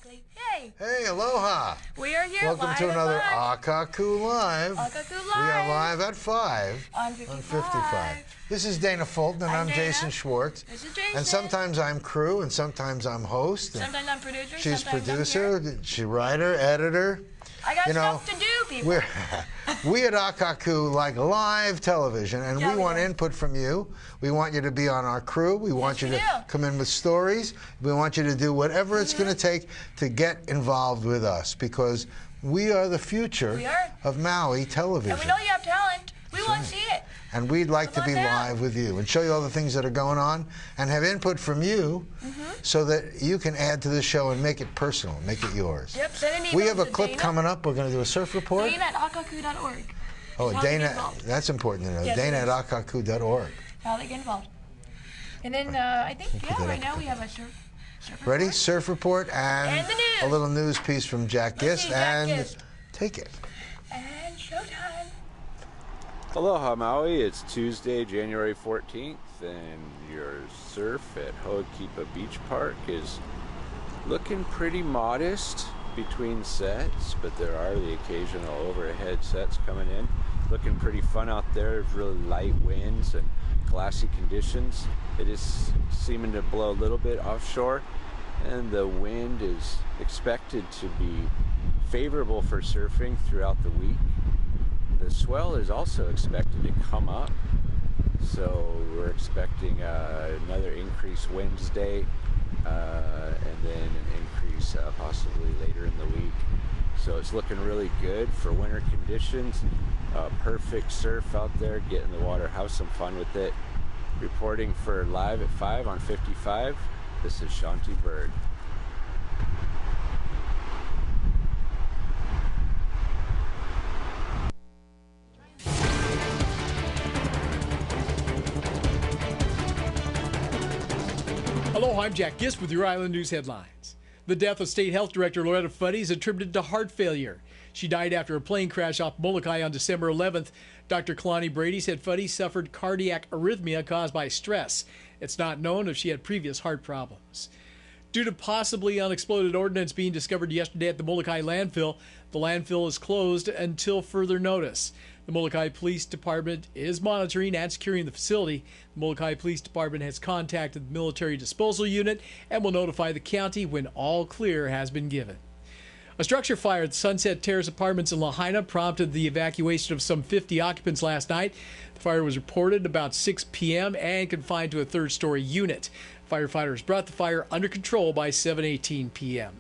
exactly. Hey! Hey, aloha! We are here Welcome live to another at 5. Akaku Live. Akaku Live. We are live at 5 on 55. This is Dana Fulton, and I'm Dana. Jason Schwartz. This is Jason. And sometimes I'm crew, and sometimes I'm host. Sometimes I'm producer. She's sometimes producer, she's writer, editor. I got stuff to do, people. We at Akaku like live television, and Yeah, we want input from you. We want you to be on our crew. We want you to come in with stories. We want you to do whatever it's going to take to get involved with us, because we are the future of Maui television. And we know you have talent. We want to see it. And we'd like to be live with you and show you all the things that are going on and have input from you so that you can add to the show and make it personal, make it yours. Yep, send an email we have a to clip Dana. coming up. We're going to do a surf report. Dana at akaku.org. Oh, Dana, that's important to know. Yes, Dana at akaku.org. How they get involved. And then I think, right now we have a surf report. Ready? Surf report and the news. A little news piece from Jack Gist. Take it. And showtime. Aloha Maui, it's Tuesday, January 14th, and your surf at Ho'okipa Beach Park is looking pretty modest between sets, but there are the occasional overhead sets coming in. Looking pretty fun out there. There's really light winds and glassy conditions. It is seeming to blow a little bit offshore, and the wind is expected to be favorable for surfing throughout the week. The swell is also expected to come up, so we're expecting another increase Wednesday, and then an increase possibly later in the week. So it's looking really good for winter conditions. Perfect surf out there, get in the water, have some fun with it. Reporting for Live at 5 on 55, this is Shanti Bird. Hello, I'm Jack Gist with your Island News headlines. The death of State Health Director Loretta Fuddy is attributed to heart failure. She died after a plane crash off Molokai on December 11th. Dr. Kalani Brady said Fuddy suffered cardiac arrhythmia caused by stress. It's not known if she had previous heart problems. Due to possibly unexploded ordnance being discovered yesterday at the Molokai landfill, the landfill is closed until further notice. The Molokai Police Department is monitoring and securing the facility. The Molokai Police Department has contacted the Military Disposal Unit and will notify the county when all clear has been given. A structure fire at the Sunset Terrace Apartments in Lahaina prompted the evacuation of some 50 occupants last night. The fire was reported about 6 p.m. and confined to a third-story unit. Firefighters brought the fire under control by 7:18 p.m.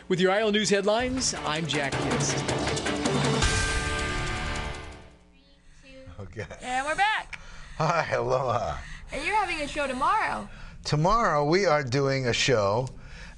With your Island News headlines, I'm Jack Gist. Okay. And we're back. Hi, aloha. And you're having a show tomorrow. Tomorrow we are doing a show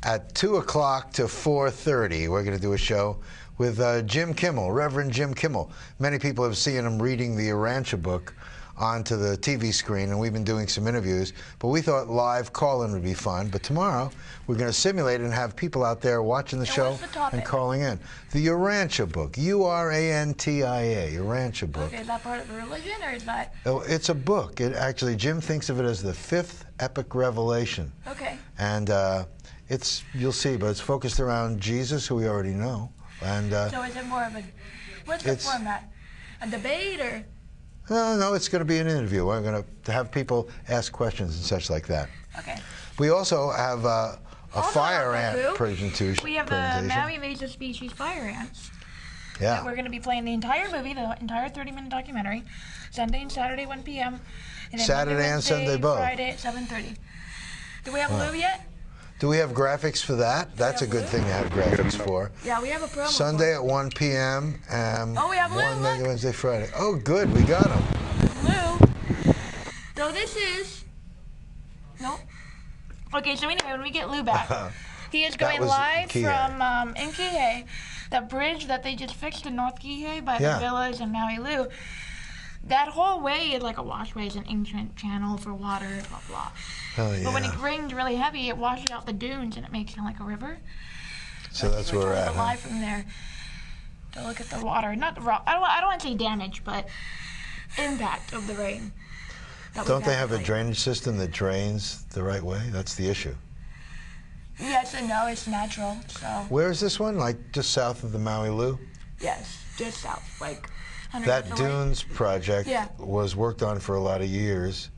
at 2 o'clock to 4:30. We're going to do a show with Jim Kimmel, Reverend Jim Kimmel. Many people have seen him reading the Urantia book onto the TV screen, and we've been doing some interviews, but we thought live call-in would be fun. But tomorrow we're going to simulate and have people out there watching the show and calling in. The Urantia book, U-R-A-N-T-I-A, Urantia book. Okay, is that part of a religion, or is that? Oh, it's a book. It actually, Jim thinks of it as the 5th epic revelation. Okay. And you'll see, but it's focused around Jesus, who we already know. And so is it more of a, what's the format? A debate, or? No, it's going to be an interview. We're going to have people ask questions and such like that. Okay. We also have a fire ant presentation. We have the Maui invasive species fire ants. Yeah. We're going to be playing the entire movie, the entire 30-minute documentary, Sunday and Saturday, 1 p.m. And then Saturday and Sunday both. Friday at 7:30. Do we have Lou yet? Do we have graphics for that? That's a good thing to have graphics for. Yeah, we have a promo. Sunday at 1 p.m. Oh, we have Lou. Look. Wednesday, Friday. Oh, good. We got him. Lou. So this is. Nope. Okay, so anyway, when we get Lou back, he is going live from Kihei, the bridge that they just fixed in North Kihei by the villas in Maui Lu. That whole way is like a washway. It's an ancient channel for water, blah, blah. Oh, yeah. But when it rains really heavy, it washes out the dunes and it makes it like a river. So that's where we're at. Live from there to look at the water. Not the I don't want to say damage, but impact of the rain. Don't they have a drainage system that drains the right way? That's the issue. Yes and no, it's natural, so. Where is this one? Like just south of the Maui Lu? Yes, just south, like 100 That minutes away. Dunes project Yeah. was worked on for a lot of years,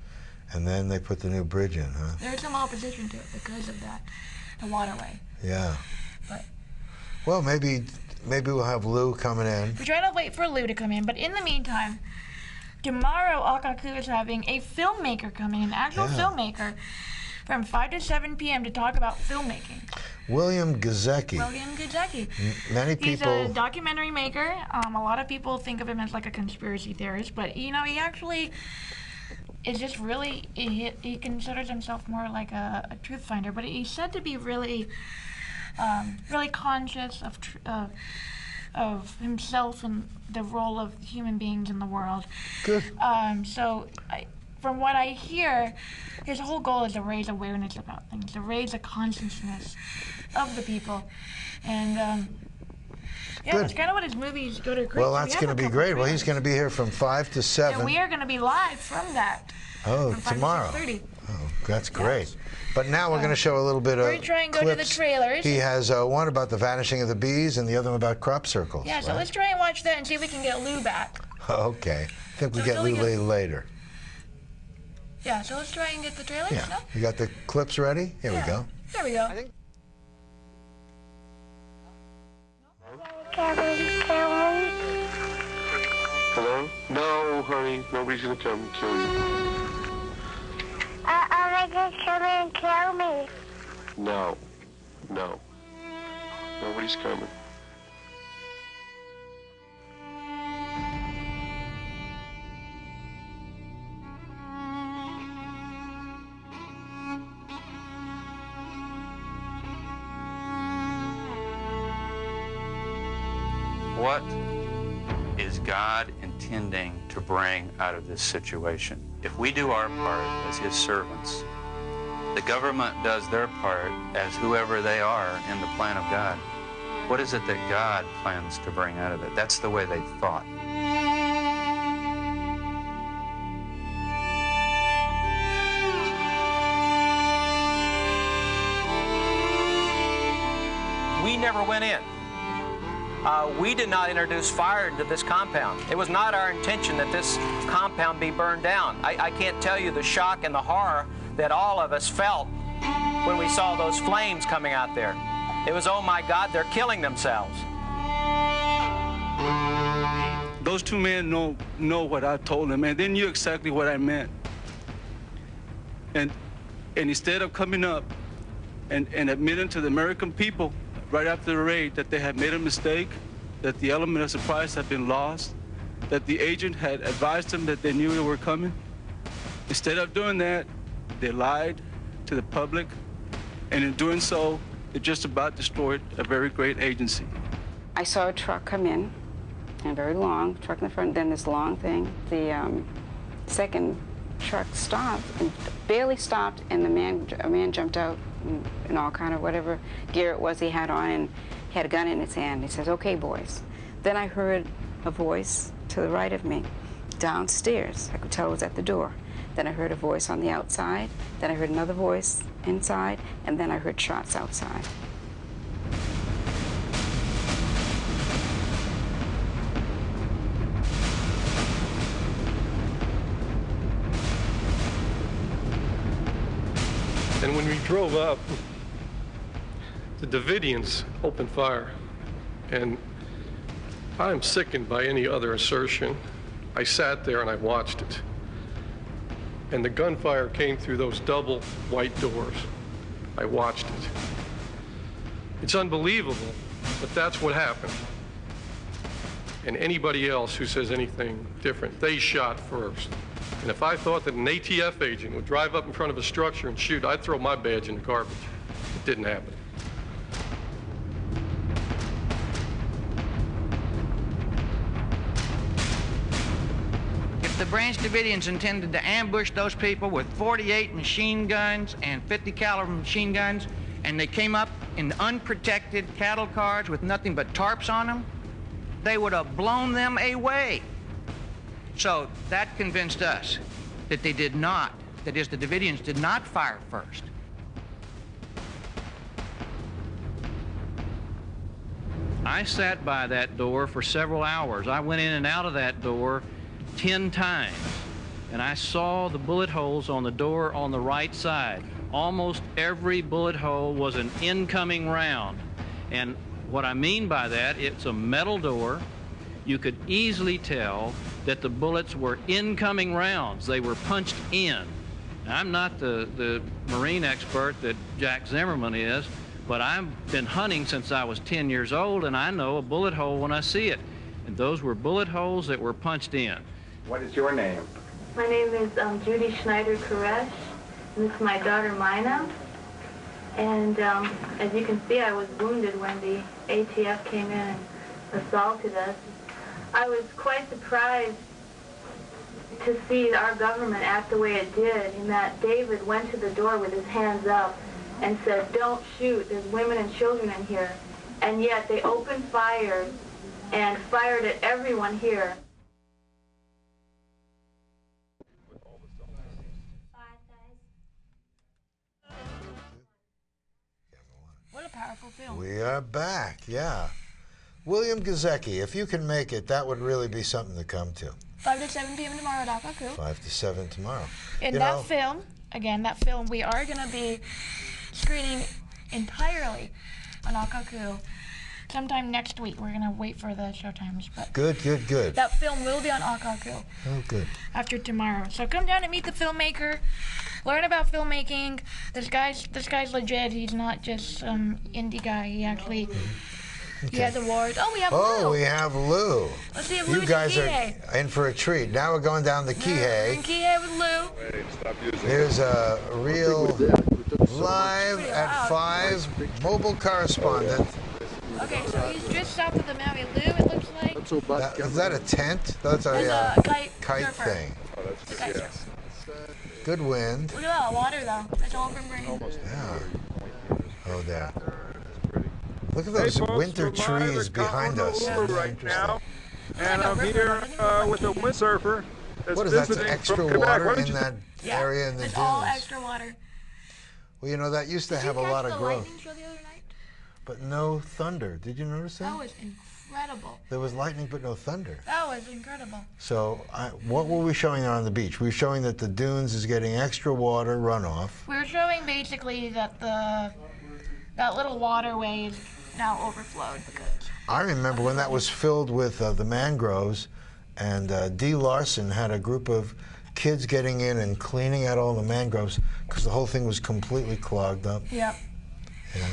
and then they put the new bridge in, huh? There's some opposition to it because of that, the waterway. Yeah. But Well, maybe we'll have Lou coming in. we're trying to wait for Lou to come in, but in the meantime, tomorrow Akaku is having a filmmaker come in, an actual filmmaker, from 5 to 7 p.m. to talk about filmmaking. William Gazecki. William Gazecki. Many people. He's a documentary maker. A lot of people think of him as like a conspiracy theorist, but you know, he actually is just really, he considers himself more like a truth finder, but he's said to be really, really conscious of himself and the role of human beings in the world. Good. From what I hear, his whole goal is to raise awareness about things, to raise a consciousness of the people. And yeah, Good. that's kind of what his movies go to. Well, that's going to be great. Well, he's going to be here from 5 to 7. And we are going to be live from that. Oh, from 5 tomorrow. To 6:30. Oh, that's great. But now we're going to show a little bit of We're trying to go to the trailers. He has one about the vanishing of the bees and the other one about crop circles. Yeah, so right? let's try and watch that and see if we can get Lou back. Okay. I think we'll So get Lou later. Yeah, so let's try and get the trailers. Yeah. No? You got the clips ready? Here we go. There we go. Hello? No, honey. Nobody's gonna come and kill you. Are they gonna come and kill me? No. No. Nobody's coming. What is God intending to bring out of this situation? If we do our part as his servants, the government does their part as whoever they are in the plan of God. What is it that God plans to bring out of it? That's the way they thought. We never went in. We did not introduce fire into this compound. It was not our intention that this compound be burned down. I can't tell you the shock and the horror that all of us felt when we saw those flames coming out there. It was, oh my God, they're killing themselves. Those two men know what I told them, and they knew exactly what I meant. And instead of coming up and admitting to the American people right after the raid that they had made a mistake, that the element of surprise had been lost, that the agent had advised them that they knew they were coming, instead of doing that, they lied to the public, and in doing so, they just about destroyed a very great agency. I saw a truck come in, a very long truck in the front, then this long thing. The second truck stopped, and barely stopped, and a man jumped out in all kind of whatever gear it was he had on, and he had a gun in his hand. He says, "Okay, boys." Then I heard a voice to the right of me, downstairs. I could tell it was at the door. Then I heard a voice on the outside. Then I heard another voice inside, and then I heard shots outside. And when we drove up, the Davidians opened fire. And I am sickened by any other assertion. I sat there and I watched it. And the gunfire came through those double white doors. I watched it. It's unbelievable, but that's what happened. And anybody else who says anything different, they shot first. And if I thought that an ATF agent would drive up in front of a structure and shoot, I'd throw my badge in the garbage. It didn't happen. If the Branch Davidians intended to ambush those people with 48 machine guns and 50 caliber machine guns, and they came up in unprotected cattle cars with nothing but tarps on them, they would have blown them away. So that convinced us that they did not, that is, the Davidians did not fire first. I sat by that door for several hours. I went in and out of that door 10 times, and I saw the bullet holes on the door on the right side. Almost every bullet hole was an incoming round. And what I mean by that, it's a metal door. You could easily tell that the bullets were incoming rounds. They were punched in. Now, I'm not the Marine expert that Jack Zimmerman is, but I've been hunting since I was 10 years old, and I know a bullet hole when I see it. And those were bullet holes that were punched in. What is your name? My name is Judy Schneider-Koresh, and this is my daughter, Mina. And as you can see, I was wounded when the ATF came in and assaulted us. I was quite surprised to see our government act the way it did, in that David went to the door with his hands up and said, "Don't shoot, there's women and children in here." And yet they opened fire and fired at everyone here. What a powerful film. We are back, yeah. William Gazecki, if you can make it, that would really be something to come to. 5 to 7 p.m. tomorrow at Akaku. 5 to 7 tomorrow. And that film, again, that film, we are going to be screening entirely on Akaku sometime next week. We're going to wait for the showtimes. But good. that film will be on Akaku. Oh, good. After tomorrow. So come down and meet the filmmaker. Learn about filmmaking. This guy's legit. He's not just some indie guy. He actually... Okay. He has awards. Oh, we have Lou. Oh, we have Lou. Let's see if Lou's you guys in are in for a treat. Now we're going down to Kihei. We're in Kihei with Lou. Here's a real live at 5 mobile correspondent. Okay, so he's just south of the Maui. Lou, it looks like. Is that a tent? That's a kite thing. Oh, that's yes. Good wind. Look at that water, though. That's all from rain. Yeah. Oh, there. Look at those winter trees behind us. Right now, and I'm here with a windsurfer. What is that? Extra water in that area in the dunes? All extra water. Well, you know, that used to have a lot of growth. Lightning show the other night? But no thunder. Did you notice that? That was incredible. There was lightning, but no thunder. That was incredible. So, what were we showing there on the beach? We were showing that the dunes is getting extra water runoff. We were showing basically that that little waterway is now overflowed because... I remember when that was filled with the mangroves, and Dee Larson had a group of kids getting in and cleaning out all the mangroves because the whole thing was completely clogged up. Yep. Yeah.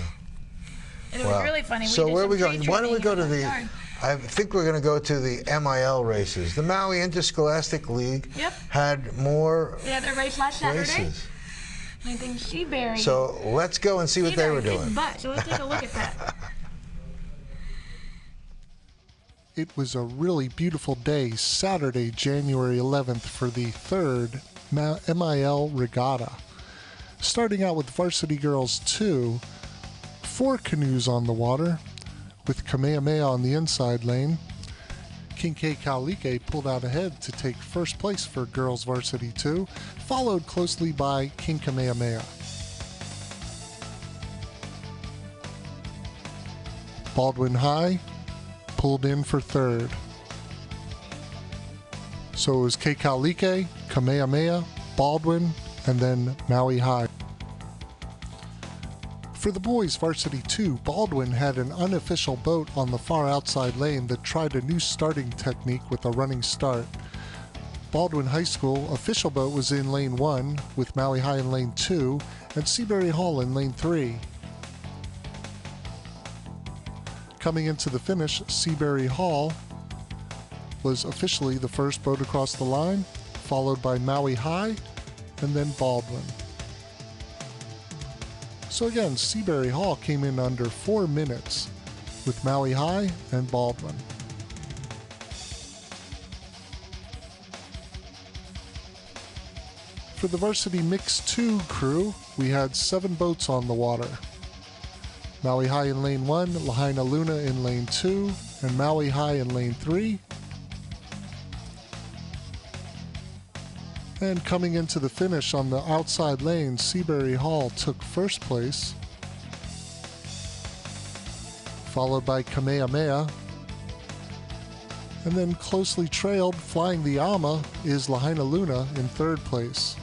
And it was really funny. So where are we going? Why don't we go to the... I think we're going to go to the MIL races. The Maui Interscholastic League had more They had their race last Saturday. I think Seaberry. So let's go and see what they were doing. So let's take a look at that. It was a really beautiful day, Saturday, January 11th, for the third MIL regatta. Starting out with Varsity Girls 2, 4 canoes on the water, with Kamehameha on the inside lane. Kinke Kaulike pulled out ahead to take first place for Girls Varsity 2, followed closely by King Kamehameha. Baldwin High pulled in for third. So it was Kaulike, Kamehameha, Baldwin, and then Maui High. For the boys Varsity 2, Baldwin had an unofficial boat on the far outside lane that tried a new starting technique with a running start. Baldwin High School official boat was in lane 1, with Maui High in lane 2, and Seaberry Hall in lane 3. Coming into the finish, Seaberry Hall was officially the first boat across the line, followed by Maui High, and then Baldwin. So again, Seaberry Hall came in under 4 minutes with Maui High and Baldwin. For the Varsity Mix 2 crew, we had 7 boats on the water. Maui High in lane 1, Lahaina Luna in lane 2, and Maui High in lane 3. And coming into the finish on the outside lane, Seaberry Hall took first place, followed by Kamehameha. And then closely trailed, flying the Ama, is Lahaina Luna in third place.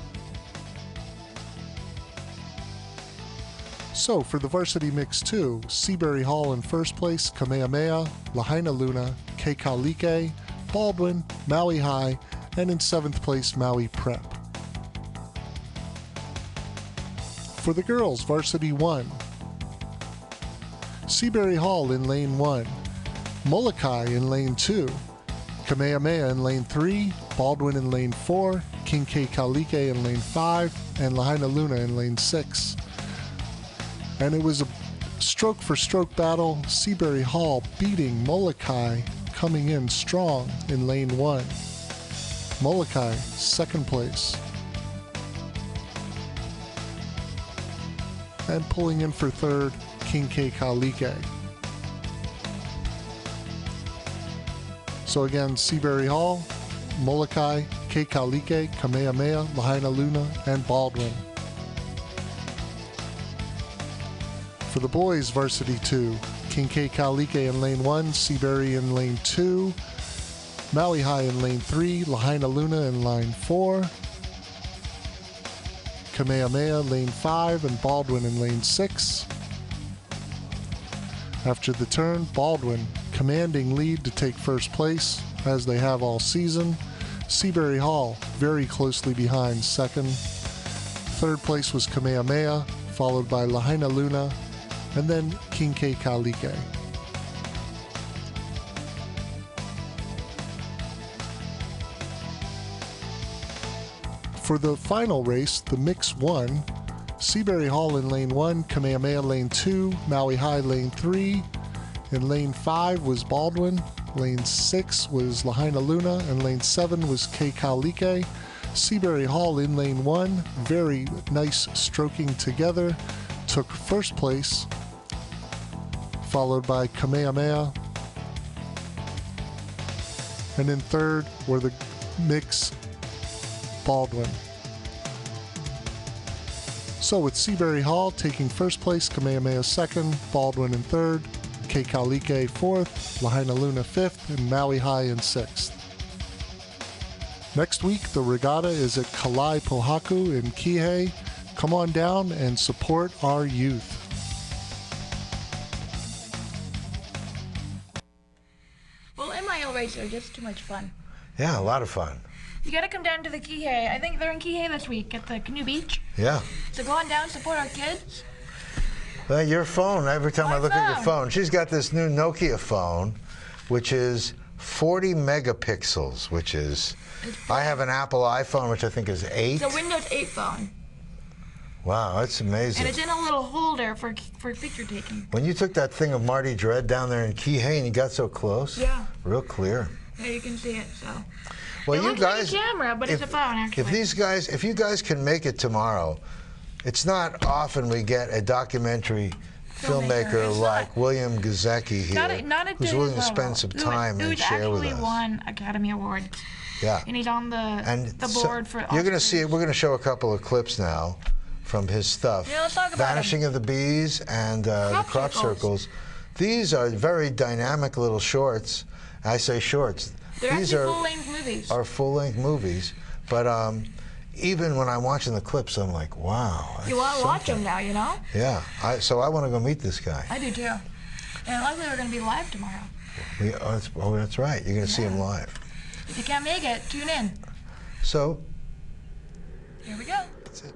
So for the Varsity Mix 2, Seabury Hall in first place, Kamehameha, Lahaina Luna, Kekalike, Baldwin, Maui High, and in seventh place, Maui Prep. For the girls, Varsity 1, Seabury Hall in lane 1, Molokai in lane 2, Kamehameha in lane 3, Baldwin in lane 4, King Kekalike in lane 5, and Lahaina Luna in lane 6. And it was a stroke-for-stroke battle, Seabury Hall beating Molokai, coming in strong in lane 1. Molokai, second place. And pulling in for third, King Kekalike. So again, Seabury Hall, Molokai, Kekalike, Kamehameha, Lahaina Luna, and Baldwin. For the boys, Varsity 2, King Kekalike in lane 1, Seabury in lane 2, Maui High in lane 3, Lahaina Luna in lane 4, Kamehameha lane 5, and Baldwin in lane 6. After the turn, Baldwin commanding lead to take first place, as they have all season. Seabury Hall very closely behind second. Third place was Kamehameha, followed by Lahaina Luna, and then King Kekalike. For the final race, the Mix 1, Seabury Hall in lane 1, Kamehameha lane 2, Maui High lane 3. In lane 5 was Baldwin, lane 6 was Lahaina Luna, and lane 7 was Kekalike. Seabury Hall in lane 1, very nice stroking together, took first place, followed by Kamehameha. And in third were the Mix Baldwin. So with Seabury Hall taking first place, Kamehameha second, Baldwin in third, Kekalike fourth, Lahaina Luna fifth, and Maui High in sixth. Next week, the regatta is at Kalai Pohaku in Kihei. Come on down and support our youth. Well, MIL races are just too much fun. Yeah, a lot of fun. You gotta come down to the Kihei. I think they're in Kihei this week at the Canoe Beach. Yeah. So go on down, support our kids. Well, your phone, every time I look at your phone, she's got this new Nokia phone, which is 40 megapixels, which is, I have an Apple iPhone, which I think is 8. It's a Windows 8 phone. Wow, that's amazing. And it's in a little holder for picture taking. When you took that thing of Marty Dredd down there in Kihei and you got so close, yeah, real clear. Yeah, you can see it, so. Well, it you looks guys, like a camera, but it's a phone, actually. If you guys can make it tomorrow, it's not often we get a documentary filmmaker like William Gazecki here, who's willing to spend some time and share with us. Who's actually won Academy Award. Yeah. And he's on the board for Oscars. You're going to see it. We're going to show a couple of clips now from his stuff. Yeah, let's talk about Vanishing of the Bees and the Crop Circles. These are very dynamic little shorts. I say shorts. These are full-length movies. Are full-length movies, but even when I'm watching the clips, I'm like, wow. You want to watch them now, you know? Yeah. So I want to go meet this guy. I do too. And likely we're going to be live tomorrow. That's right. You're going to see him live. If you can't make it, tune in. So. Here we go. That's it.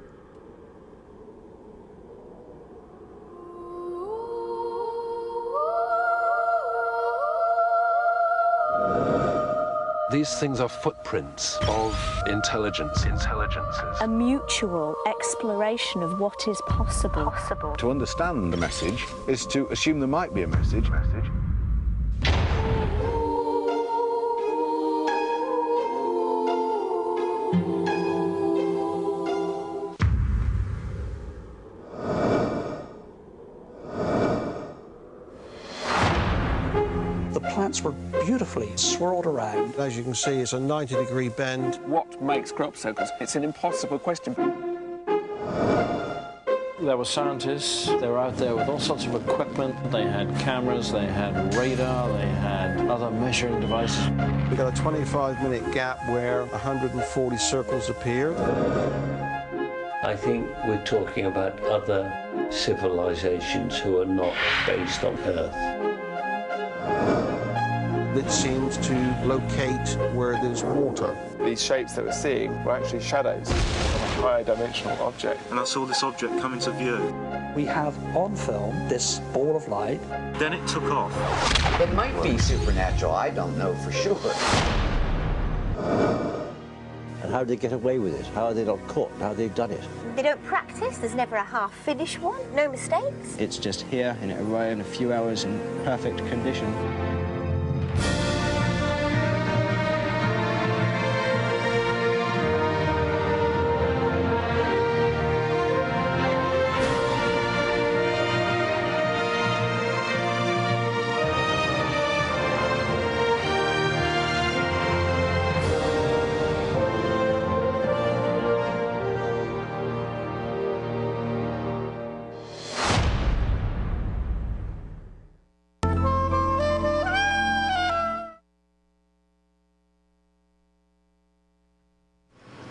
These things are footprints of intelligences. A mutual exploration of what is possible. To understand the message is to assume there might be a message. The plants were beautifully swirled around. As you can see, it's a 90-degree bend. What makes crop circles? It's an impossible question. There were scientists. They were out there with all sorts of equipment. They had cameras, they had radar, they had other measuring devices. We got a 25-minute gap where 140 circles appeared. I think we're talking about other civilizations who are not based on Earth. It seems to locate where there's water. These shapes that we're seeing were actually shadows of a higher dimensional object. And I saw this object come into view. We have on film this ball of light. Then it took off. It might be supernatural, I don't know for sure. And how did they get away with it? How are they not caught? How have they done it? They don't practice, there's never a half-finished one, no mistakes. It's just here, and it arrived in a few hours in perfect condition.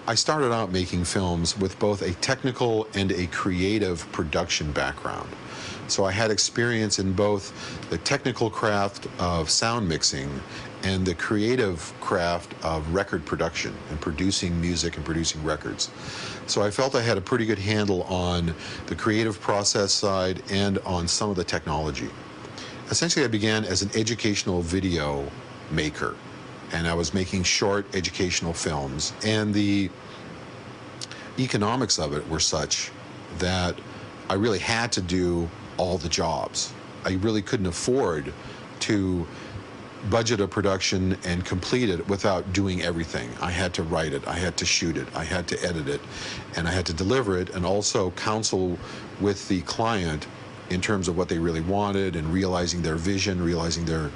I started out making films with both a technical and a creative production background. So I had experience in both the technical craft of sound mixing and the creative craft of record production and producing music and producing records. So I felt I had a pretty good handle on the creative process side and on some of the technology. Essentially, I began as an educational video maker, and I was making short educational films, and the economics of it were such that I really had to do all the jobs. I really couldn't afford to budget a production and complete it without doing everything. I had to write it, I had to shoot it, I had to edit it, and I had to deliver it, and also counsel with the client in terms of what they really wanted and realizing their vision, realizing their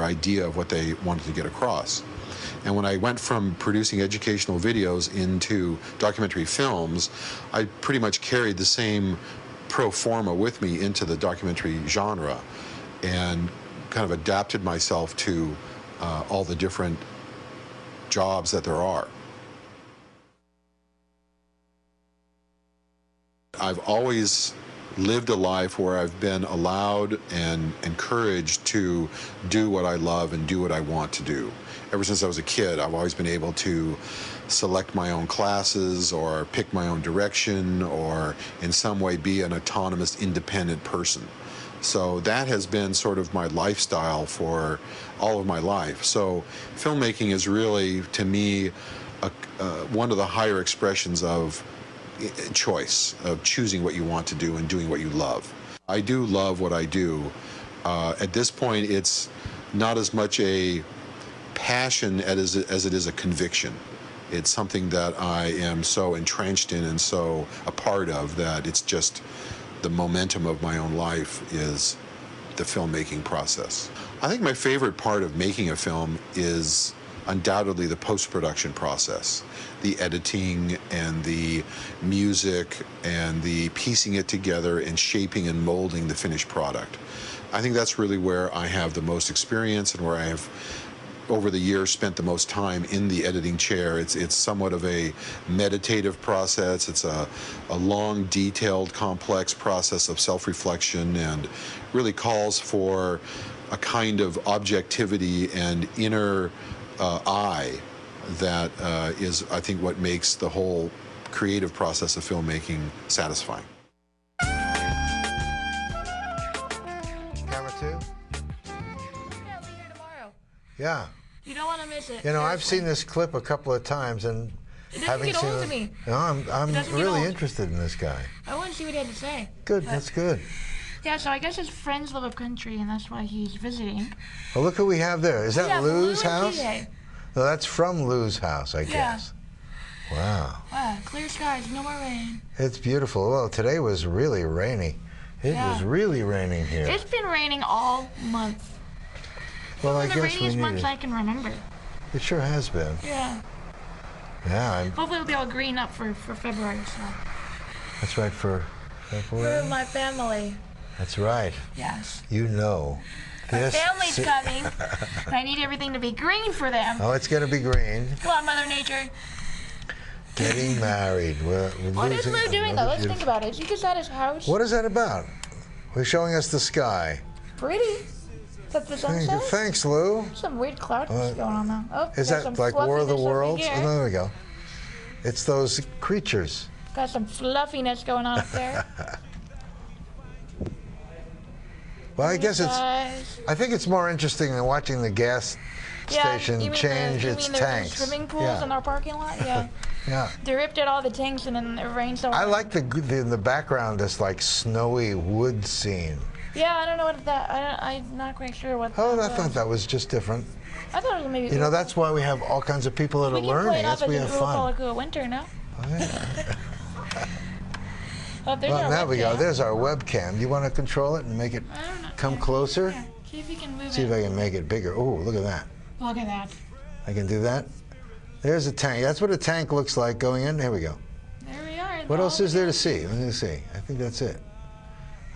idea of what they wanted to get across. And when I went from producing educational videos into documentary films, I pretty much carried the same pro forma with me into the documentary genre and kind of adapted myself to all the different jobs that there are. I've always lived a life where I've been allowed and encouraged to do what I love and do what I want to do. Ever since I was a kid, I've always been able to select my own classes or pick my own direction or in some way be an autonomous, independent person. So that has been sort of my lifestyle for all of my life. So filmmaking is really, to me, one of the higher expressions of choice, of choosing what you want to do and doing what you love. I do love what I do. At this point, it's not as much a passion as it is a conviction. It's something that I am so entrenched in and so a part of that it's just the momentum of my own life is the filmmaking process. I think my favorite part of making a film is undoubtedly the post-production process, the editing and the music and the piecing it together and shaping and molding the finished product. I think that's really where I have the most experience and where I have over the years spent the most time in the editing chair. It's somewhat of a meditative process. It's a long, detailed, complex process of self-reflection and really calls for a kind of objectivity and inner eye that is, I think, what makes the whole creative process of filmmaking satisfying. Camera 2? Yeah. You don't want to miss it. You know, I've seen this clip a couple of times, and it doesn't get old to me. No, I'm really interested in this guy. I want to see what he had to say. Good, that's good. Yeah, so I guess his friends live up country, and that's why he's visiting. Well, look who we have there. Is that Lou's house? PA. No, that's from Lou's house, I guess. Wow. Wow, clear skies, no more rain. It's beautiful. Well, today was really rainy. It was really raining here. It's been raining all month. Well, One I of the guess we rainiest need months it. I can remember. It sure has been. Yeah. Yeah. Hopefully it'll be all green up for February. So. That's right, for For my family. That's right. Yes. You know. My family's coming, and I need everything to be green for them. Oh, it's going to be green. Come on, Mother Nature. Getting married. We're What is Lou doing, though? Let's think about it. Is he just at his house? What is that about? We're showing us the sky. Pretty. Is that the sunset? Thanks, Lou. Some weird clouds going on, though. Oh, is that like War of the Worlds? Oh, there we go. It's those creatures. Got some fluffiness going on up there. Well, I guess I think it's more interesting than watching the gas station change its tanks. Swimming pools in our parking lot? Yeah. Yeah. They ripped out all the tanks and then it rained so hard. I like in the background this like snowy wood scene. Yeah, I don't know what that. I'm not quite sure what. Oh, I thought that was just different. I thought it was maybe. You know, that's why we have all kinds of people that are learning. That's why we have fun. Winter, no? Oh, yeah. Oh, well, now we go. There's our webcam. Do you want to control it and make it come closer? Yeah. See if you can move it. See if I can make it bigger. Oh, look at that. Look at that. I can do that. There's a tank. That's what a tank looks like going in. Here we go. There we are. What else is there to see? Let me see. I think that's it.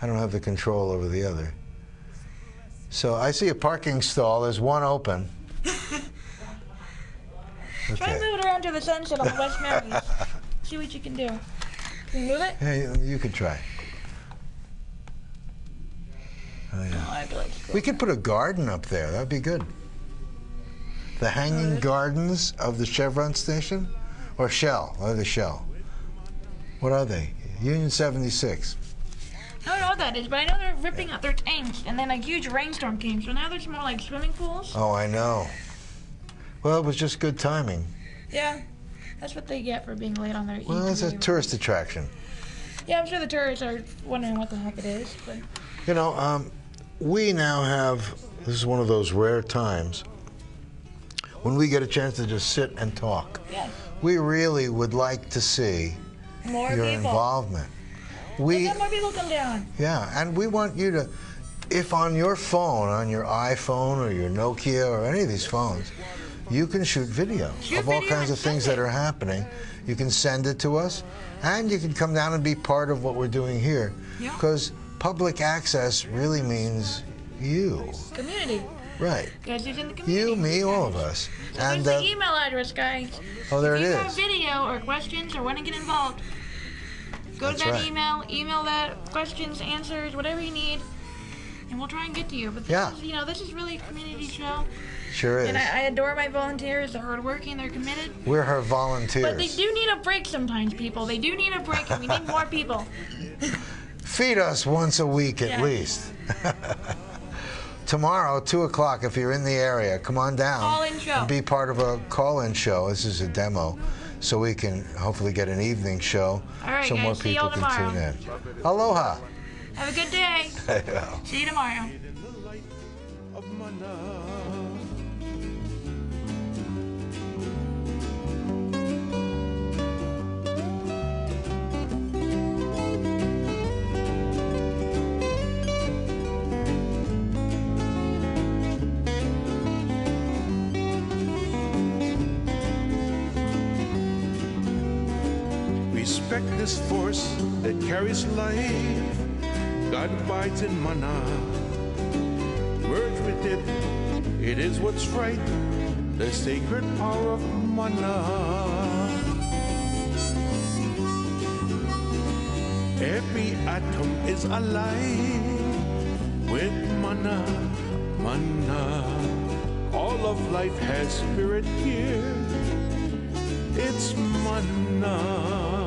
I don't have the control over the other. So I see a parking stall. There's one open. Okay. Try and move it around to the sunset on the West Mountains. See what you can do. Can you move it? Yeah, you could try. Oh, yeah. Oh, I'd like to go. We could put a garden up there. That'd be good. The hanging gardens of the Chevron station? Or Shell? Or the Shell? What are they? Union 76. I don't know what that is, but I know they're ripping out their tanks, and then a huge rainstorm came, so now there's more like swimming pools. Oh, I know. Well, it was just good timing. Yeah, that's what they get for being late on their Well, it's a tourist attraction. Yeah, I'm sure the tourists are wondering what the heck it is. But you know, we now have, this is one of those rare times when we get a chance to just sit and talk. Yes. We really would like to see your involvement. Let's have more people come down. Yeah, and we want you to, if on your phone, on your iPhone or your Nokia or any of these phones, you can shoot video of all kinds of things that are happening. You can send it to us, and you can come down and be part of what we're doing here. Because public access really means you. Community. Right. Guys, who's in the community? You, me, all of us. So and there's the email address, guys. Oh, there it is. If you have video or questions or want to get involved, go to that email that questions, answers, whatever you need, and we'll try and get to you. But this is, you know, this is really a community show. Sure is. And I adore my volunteers. They're hardworking. They're committed. We're her volunteers. But they do need a break sometimes, people. They do need a break, and we need more people. Feed us once a week at least. Tomorrow, 2 o'clock, if you're in the area, come on down. Call-in show. And be part of a call-in show. This is a demo, so we can hopefully get an evening show. All right, so guys, more see people y'all can tomorrow. tune in. Aloha. Have a good day. See you tomorrow. Respect this force that carries life. God abides in mana. Merge with it, it is what's right. The sacred power of mana. Every atom is alive with mana, mana. All of life has spirit here. It's mana.